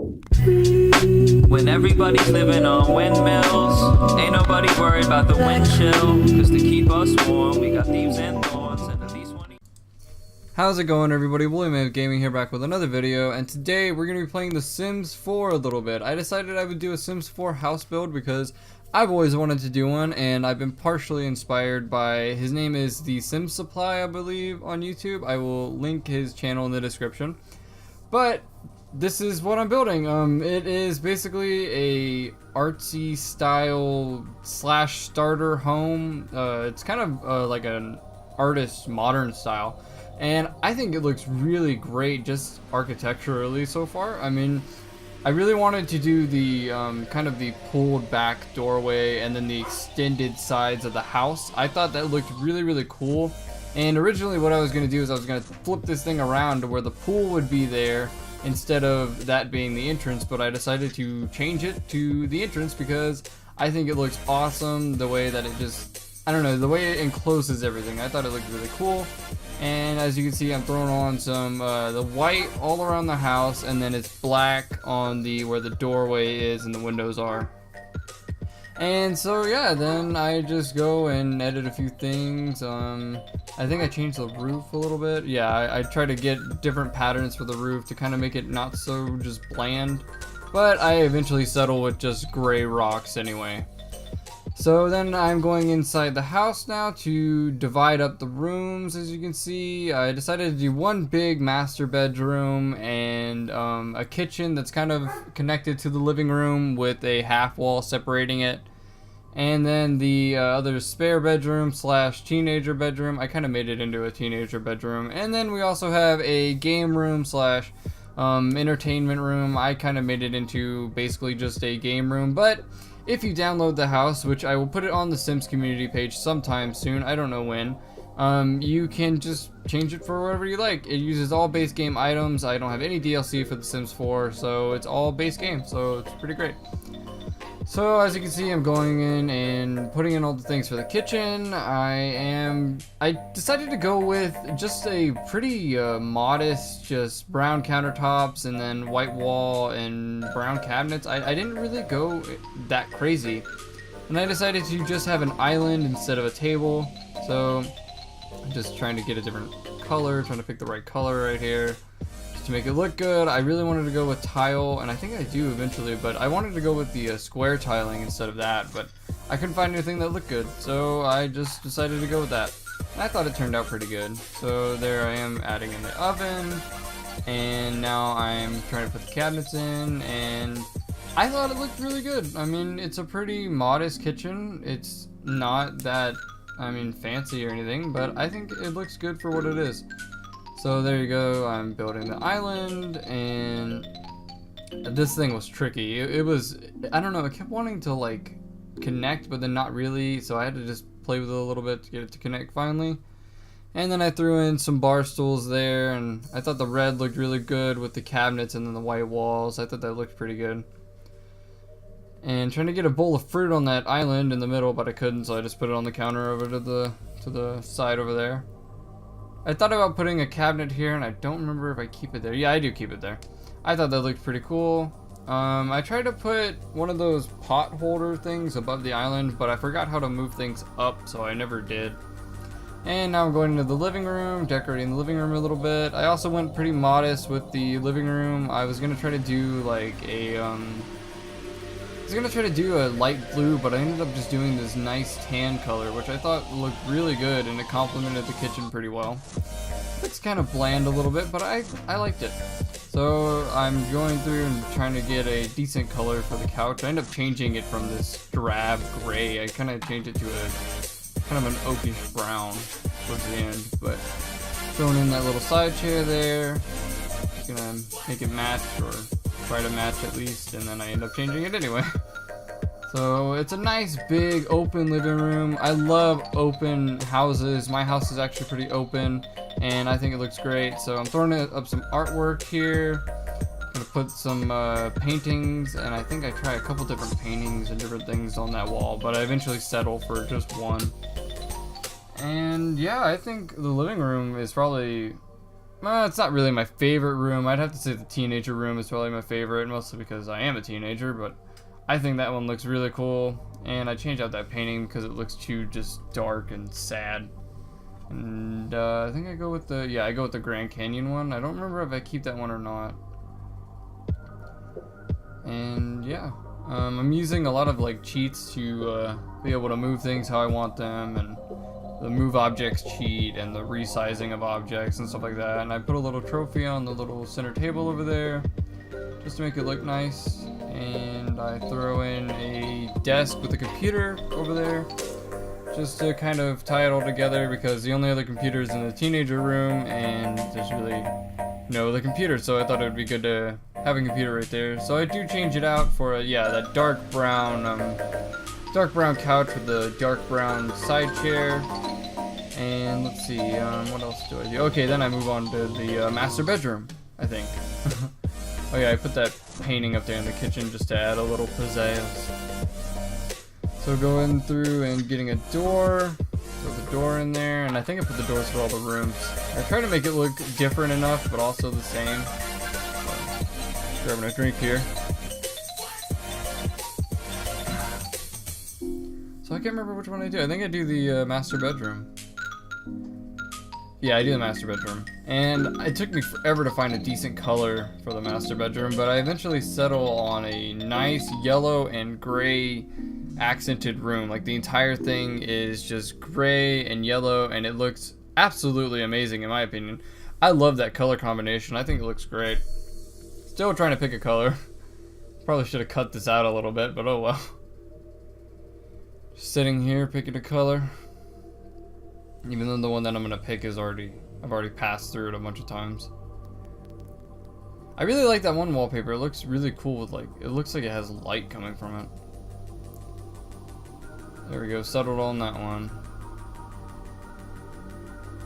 When everybody's living on windmills, ain't nobody worried about the wind chill. Cause to keep us warm, we got thieves and thorns, and at least one. How's it going, everybody? William Gaming here, back with another video, and today we're going to be playing The Sims 4 a little bit. I decided I would do a Sims 4 house build because I've always wanted to do one, and I've been partially inspired by, his name is The Sims Supply, I believe, on YouTube. I will link his channel in the description. But this is what I'm building. It is basically a artsy style slash starter home. It's kind of like an artist modern style. And I think it looks really great just architecturally so far. I mean, I really wanted to do the kind of the pulled back doorway and then the extended sides of the house. I thought that looked really cool. And originally what I was going to do is I was going to flip this thing around to where the pool would be there instead of that being the entrance, but I decided to change it to the entrance because I think it looks awesome the way that it just, I don't know, the way it encloses everything. I thought it looked really cool. And as you can see, I'm throwing on some the white all around the house, and then it's black on the where the doorway is and the windows are. And so yeah, then I just go and edit a few things. I think I changed the roof a little bit. Yeah, I try to get different patterns for the roof to kind of make it not so just bland. But I eventually settle with just gray rocks anyway. So then I'm going inside the house now to divide up the rooms. As you can see, I decided to do one big master bedroom and a kitchen that's kind of connected to the living room with a half wall separating it. And then the other spare bedroom slash teenager bedroom. I kind of made it into a teenager bedroom. And then we also have a game room slash entertainment room. I kind of made it into basically just a game room, but if you download the house, which I will put it on the Sims community page sometime soon, I don't know when, you can just change it for whatever you like. It uses all base game items. I don't have any DLC for The Sims 4, so it's all base game, so it's pretty great. So as you can see, I'm going in and putting in all the things for the kitchen. I decided to go with just a pretty modest, just brown countertops and then white wall and brown cabinets. I didn't really go that crazy. And I decided to just have an island instead of a table. So I'm just trying to get a different color, trying to pick the right color right here to make it look good. I really wanted to go with tile, and I think I do eventually, but I wanted to go with the square tiling instead of that, but I couldn't find anything that looked good, so I just decided to go with that. And I thought it turned out pretty good. So there I am adding in the oven, and now I'm trying to put the cabinets in, and I thought it looked really good. I mean, it's a pretty modest kitchen. It's not that, I mean, fancy or anything, but I think it looks good for what it is. So there you go, I'm building the island, and this thing was tricky. It was, I don't know, it kept wanting to like connect, but then not really, so I had to just play with it a little bit to get it to connect finally. And then I threw in some bar stools there, and I thought the red looked really good with the cabinets and then the white walls. I thought that looked pretty good. And trying to get a bowl of fruit on that island in the middle, but I couldn't, so I just put it on the counter over to the side over there. I thought about putting a cabinet here, and I don't remember if I keep it there. Yeah, I do keep it there. I thought that looked pretty cool. I tried to put one of those pot holder things above the island, but I forgot how to move things up, so I never did. And now I'm going into the living room, decorating the living room a little bit. I also went pretty modest with the living room. I was gonna try to do like a light blue, but I ended up just doing this nice tan color, which I thought looked really good, and it complemented the kitchen pretty well. It's kind of bland a little bit, but I liked it. So I'm going through and trying to get a decent color for the couch. I ended up changing it from this drab gray. I kind of changed it to a kind of an oakish brown towards the end, but throwing in that little side chair there. Just gonna make it match, or try to match at least, and then I end up changing it anyway. So it's a nice big open living room. I love open houses. My house is actually pretty open, and I think it looks great. So I'm throwing up some artwork here. I'm gonna put some paintings, and I think I try a couple different paintings and different things on that wall, but I eventually settle for just one. And yeah, I think the living room is probably it's not really my favorite room. I'd have to say the teenager room is probably my favorite, mostly because I am a teenager, but I think that one looks really cool. And I changed out that painting because it looks too just dark and sad. And I think I go with the Grand Canyon one. I don't remember if I keep that one or not. And yeah, I'm using a lot of like cheats to be able to move things how I want them, and the move objects cheat and the resizing of objects and stuff like that. And I put a little trophy on the little center table over there just to make it look nice. And I throw in a desk with a computer over there just to kind of tie it all together, because the only other computer is in the teenager room and there's really no other computer, so I thought it would be good to have a computer right there. So I do change it out for that dark brown couch with the dark brown side chair. And let's see, what else do I do? Okay, then I move on to the master bedroom, I think. Oh yeah, I put that painting up there in the kitchen just to add a little pizzazz. So going through and getting a door, put the door in there, and I think I put the doors for all the rooms. I try to make it look different enough, but also the same. So, grabbing a drink here. So I can't remember which one I do. I think I do the master bedroom. Yeah, I do the master bedroom. And it took me forever to find a decent color for the master bedroom, but I eventually settle on a nice yellow and gray accented room. Like the entire thing is just gray and yellow, and it looks absolutely amazing in my opinion. I love that color combination. I think it looks great. Still trying to pick a color. Probably should have cut this out a little bit, but oh well. Just sitting here picking a color. Even though the one that I'm gonna pick is I've already passed through it a bunch of times. I really like that one wallpaper. It looks really cool with it looks like it has light coming from it. There we go, settled on that one.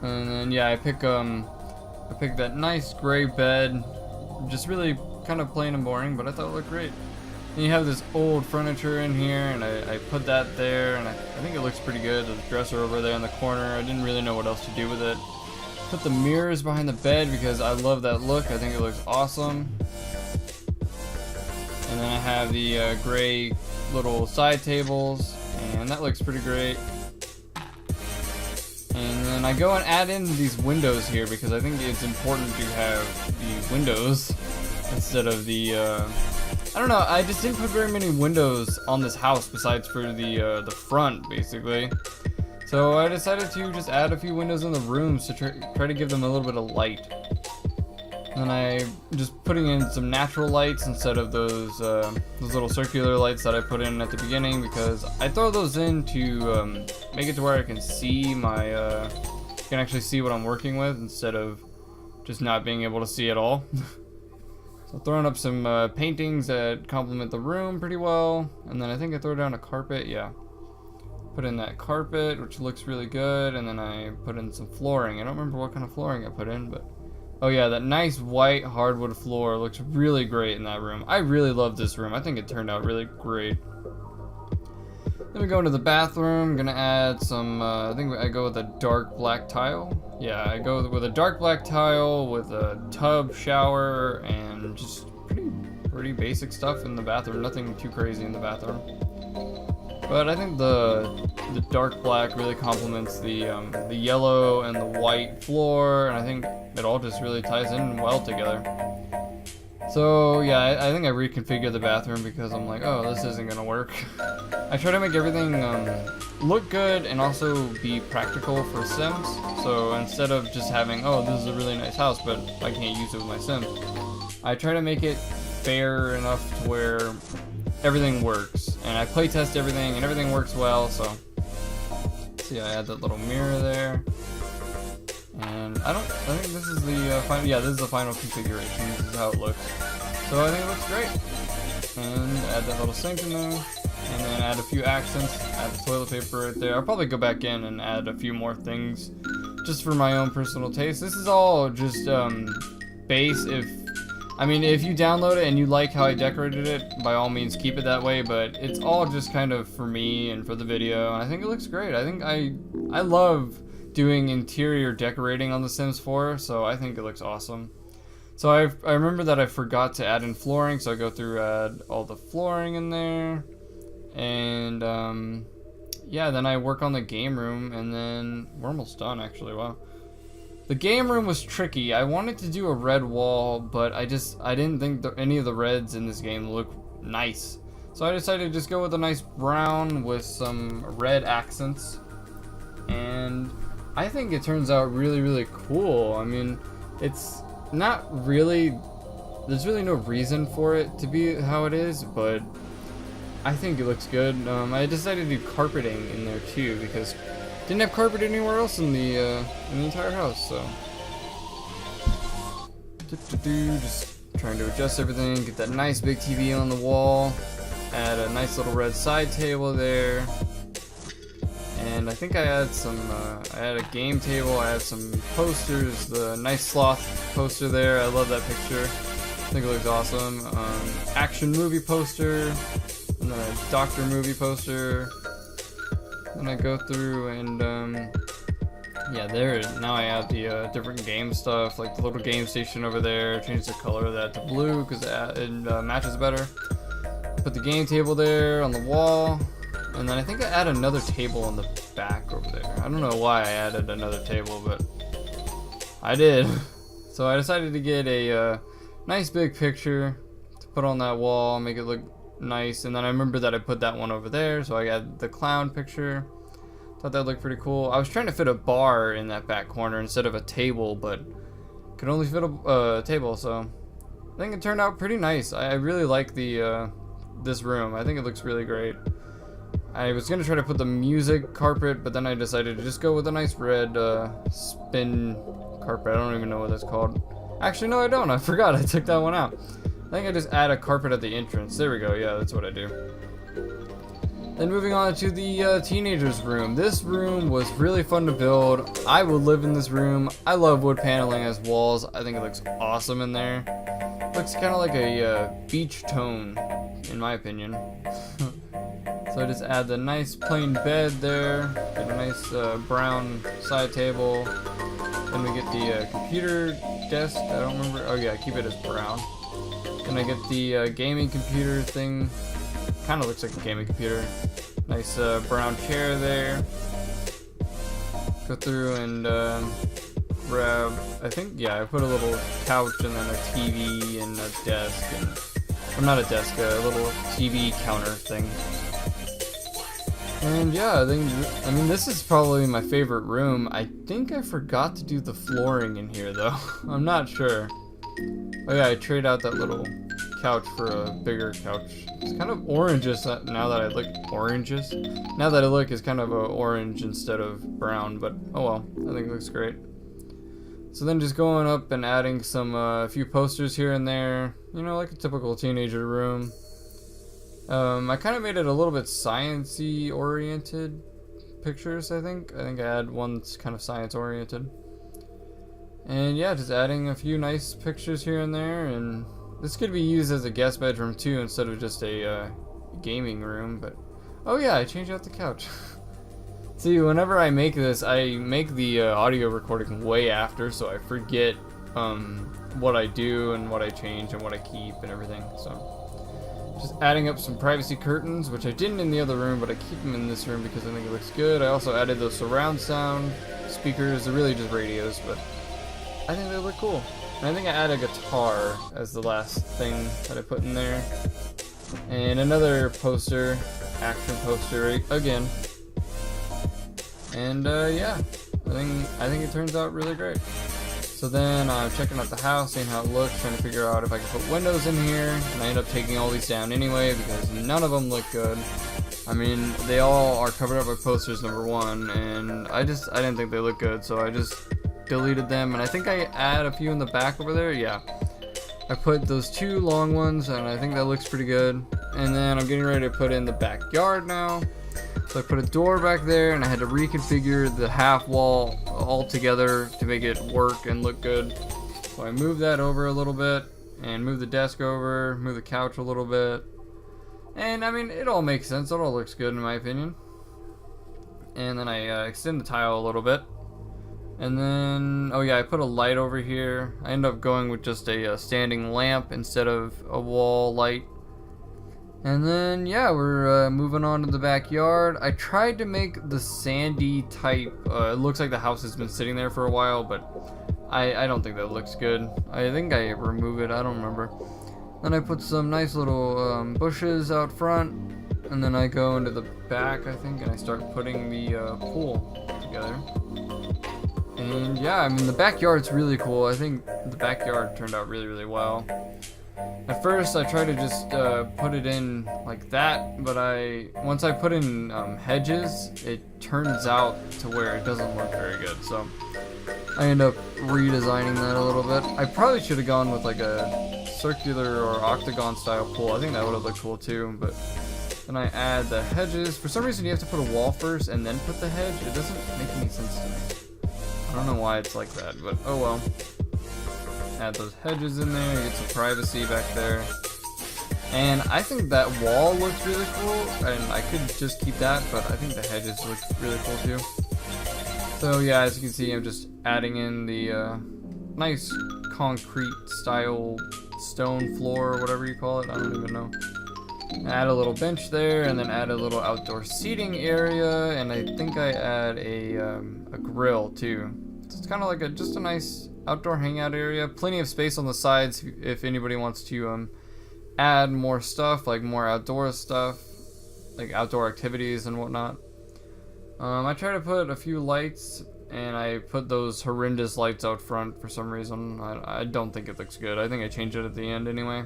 And then yeah, I pick that nice gray bed. Just really kind of plain and boring, but I thought it looked great. And you have this old furniture in here, and I put that there, and I think it looks pretty good. The dresser over there in the corner. I didn't really know what else to do with it. Put the mirrors behind the bed because I love that look. I think it looks awesome. And then I have the gray little side tables, and that looks pretty great. And then I go and add in these windows here because I think it's important to have the windows instead of the I don't know, I just didn't put very many windows on this house besides for the front, basically. So I decided to just add a few windows in the rooms to try to give them a little bit of light. And then I just putting in some natural lights instead of those little circular lights that I put in at the beginning, because I throw those in to make it to where I can see can actually see what I'm working with instead of just not being able to see at all. So throwing up some paintings that complement the room pretty well, and then I think I throw down a carpet. Yeah, put in that carpet, which looks really good, and then I put in some flooring. I don't remember what kind of flooring I put in, but oh yeah, that nice white hardwood floor looks really great in that room. I really love this room. I think it turned out really great. Then we go into the bathroom. Gonna add some, I think I go with a dark black tile. Yeah, I go with a dark black tile with a tub, shower, and just pretty basic stuff in the bathroom. Nothing too crazy in the bathroom. But I think the dark black really complements the yellow and the white floor, and I think it all just really ties in well together. So yeah, I think I reconfigured the bathroom because I'm like, oh, this isn't gonna work. I try to make everything look good and also be practical for Sims. So instead of just having, oh, this is a really nice house, but I can't use it with my Sims, I try to make it fair enough to where everything works. And I play test everything and everything works well, so. See, I add that little mirror there. And I think this is the final, yeah, this is the final configuration. This is how it looks. So I think it looks great. And add that little sink in there. And then add a few accents, add the toilet paper right there. I'll probably go back in and add a few more things just for my own personal taste. This is all just base. If you download it and you like how I decorated it, by all means keep it that way, but it's all just kind of for me and for the video, and I think it looks great. I think I love doing interior decorating on The Sims 4, so I think it looks awesome. So I remember that I forgot to add in flooring, so I go through add all the flooring in there, and yeah, then I work on the game room, and then we're almost done actually. Wow. The game room was tricky. I wanted to do a red wall, but I didn't think any of the reds in this game look nice. So I decided to just go with a nice brown with some red accents. And I think it turns out really, really cool. I mean, it's not really, there's really no reason for it to be how it is, but I think it looks good. I decided to do carpeting in there too, because didn't have carpet anywhere else in the entire house, so. Just trying to adjust everything, get that nice big TV on the wall, add a nice little red side table there, and I think I add some, I add a game table, I add some posters, the nice sloth poster there, I love that picture, I think it looks awesome, action movie poster, and then a doctor movie poster. Then I go through and yeah, there. Now I add the different game stuff, like the little game station over there. Change the color of that to blue because it matches better. Put the game table there on the wall, and then I think I add another table on the back over there. I don't know why I added another table, but I did. So I decided to get a nice big picture to put on that wall, make it look nice, and then I remember that I put that one over there, so I got the clown picture. Thought that looked pretty cool. I was trying to fit a bar in that back corner instead of a table, but could only fit a table, so I think it turned out pretty nice. I really like the this room. I think it looks really great. I was gonna try to put the music carpet, but then I decided to just go with a nice red spin carpet. I don't even know what that's called. Actually, no, I don't. I forgot. I took that one out. I think I just add a carpet at the entrance. There we go. Yeah, that's what I do. Then moving on to the teenagers' room. This room was really fun to build. I would live in this room. I love wood paneling as walls. I think it looks awesome in there. Looks kind of like a beach tone, in my opinion. So I just add the nice plain bed there. Get a nice brown side table. Then we get the computer desk. I don't remember. Oh yeah, keep it as brown. Then I get the gaming computer thing. Kind of looks like a gaming computer. Nice brown chair there. Go through and grab, I think, yeah, I put a little couch and then a TV and a desk. And, well, not a desk, a little TV counter thing. And yeah, I mean, this is probably my favorite room. I think I forgot to do the flooring in here, though. I'm not sure. Oh yeah, I trade out that little couch for a bigger couch. It's kind of oranges now that I look. Oranges? Now that I look, it's kind of a orange instead of brown, but oh well, I think it looks great. So then just going up and adding some a few posters here and there, you know, like a typical teenager room. I kind of made it a little bit science-y oriented pictures, I think. I had one that's kind of science oriented. And yeah, just adding a few nice pictures here and there, and this could be used as a guest bedroom too instead of just a gaming room, but oh yeah, I changed out the couch. See, whenever I make this, I make the audio recording way after, so I forget what I do and what I change and what I keep and everything, so. Just adding up some privacy curtains, which I didn't in the other room, but I keep them in this room because I think it looks good. I also added those surround sound speakers. They're really just radios, but I think they look cool. And I think I added a guitar as the last thing that I put in there. And another poster, action poster again. And yeah, I think it turns out really great. So then I'm checking out the house, seeing how it looks, trying to figure out if I can put windows in here. And I end up taking all these down anyway because none of them look good. I mean, they all are covered up by posters, number one, and I didn't think they looked good, so I just deleted them. And I think I add a few in the back over there. Yeah, I put those two long ones, and I think that looks pretty good. And then I'm getting ready to put in the backyard now. So I put a door back there, and I had to reconfigure the half wall all together to make it work and look good. So I moved that over a little bit, and moved the desk over, moved the couch a little bit. And I mean, it all makes sense. It all looks good in my opinion. And then I extend the tile a little bit. And then, oh yeah, I put a light over here. I ended up going with just a standing lamp instead of a wall light. And then, yeah, we're moving on to the backyard. I tried to make the sandy type. It looks like the house has been sitting there for a while, but I don't think that looks good. I think I remove it, I don't remember. Then I put some nice little bushes out front. And then I go into the back, I think, and I start putting the pool together. And yeah, I mean, the backyard's really cool. I think the backyard turned out really, really well. At first, I tried to just put it in like that, but once I put in hedges, it turns out to where it doesn't look very good. So I end up redesigning that a little bit. I probably should have gone with like a circular or octagon style pool. I think that would have looked cool too, but then I add the hedges. For some reason, you have to put a wall first and then put the hedge. It doesn't make any sense to me. I don't know why it's like that, but oh well. Add those hedges in there, get some privacy back there. And I think that wall looks really cool, and I could just keep that, but I think the hedges look really cool too. So yeah, as you can see, I'm just adding in the nice concrete style stone floor, or whatever you call it, I don't even know. Add a little bench there, and then add a little outdoor seating area, and I think I add a grill too. So it's kind of like just a nice outdoor hangout area. Plenty of space on the sides if anybody wants to add more stuff, like more outdoor stuff, like outdoor activities and whatnot. I try to put a few lights, and I put those horrendous lights out front for some reason. I don't think it looks good. I think I changed it at the end anyway.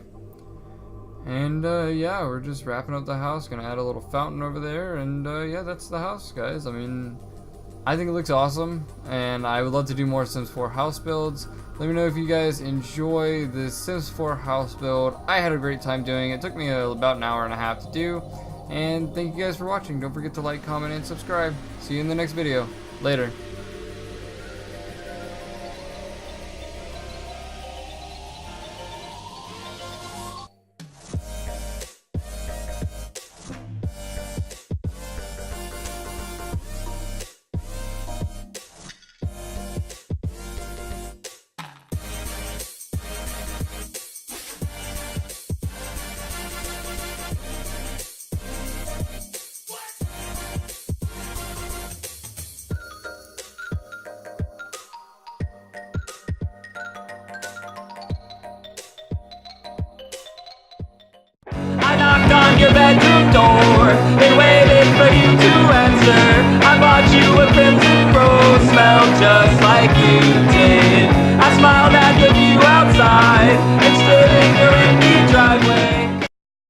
And yeah, we're just wrapping up the house. Gonna add a little fountain over there, and yeah, that's the house, guys. I mean, I think it looks awesome, and I would love to do more Sims 4 house builds. Let me know if you guys enjoy this Sims 4 house build. I had a great time doing it. It took me about an hour and a half to do. And thank you guys for watching. Don't forget to like, comment, and subscribe. See you in the next video. Later. I knocked on your bedroom door and waited for you to answer. I bought you a crimson rose, smelled just like you.